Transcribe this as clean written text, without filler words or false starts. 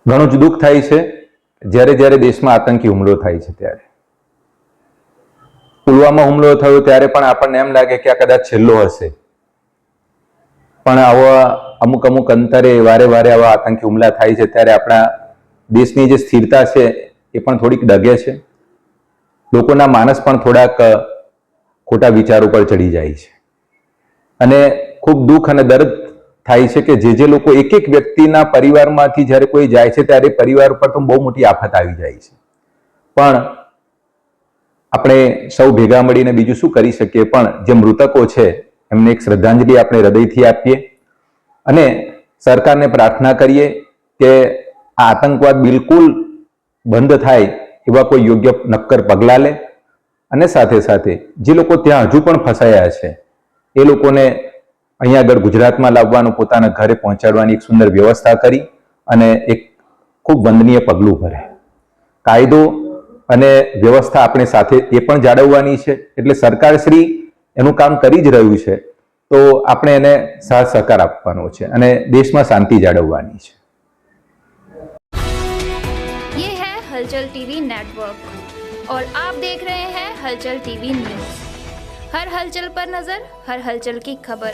ઘણું જ દુઃખ થાય છે જ્યારે જ્યારે દેશમાં આતંકી હુમલો થાય છે ત્યારે. પુલવામા હુમલો થયો ત્યારે પણ આપણને એમ લાગે કે આ કદાચ છેલ્લો હશે, પણ આવા અમુક અંતરે વારે વારે આવા આતંકી હુમલા થાય છે ત્યારે આપણા દેશની જે સ્થિરતા છે એ પણ થોડીક ડગે છે. લોકોના માનસ પણ થોડાક ખોટા વિચારો પર ચડી જાય છે અને ખૂબ દુઃખ અને દર્દ થાય છે કે જે લોકો એક એક વ્યક્તિના પરિવારમાંથી જ્યારે કોઈ જાય છે ત્યારે પરિવાર પર તો બહુ મોટી આફત આવી જાય છે. પણ આપણે સૌ ભેગા મળીને બીજું શું કરી શકીએ, પણ જે મૃતકો છે એમને એક શ્રદ્ધાંજલિ આપણે હૃદયથી આપીએ અને સરકારને પ્રાર્થના કરીએ કે આ આતંકવાદ બિલકુલ બંધ થાય એવા કોઈ યોગ્ય નક્કર પગલાં લે અને સાથે સાથે જે લોકો ત્યાં હજુ પણ ફસાયા છે એ લોકોને અહીંયા આગળ ગુજરાતમાં લાવવાનું, પોતાના ઘરે પહોંચાડવાની એક સુંદર વ્યવસ્થા કરી અને એક ખૂબ વંદનીય પગલું ભરે. કાયદો અને વ્યવસ્થા આપણે સાથે એ પણ જાળવવાની છે, એટલે સરકારશ્રી એનું કામ કરી જ રહ્યું છે તો આપણે એને સાથ સહકાર આપવાનો છે અને દેશમાં શાંતિ જાળવવાની છે. ये है हलचल टीवी नेटवर्क और आप देख रहे हैं हलचल टीवी न्यूज। हर हलचल पर नजर, हर हलचल की खबर।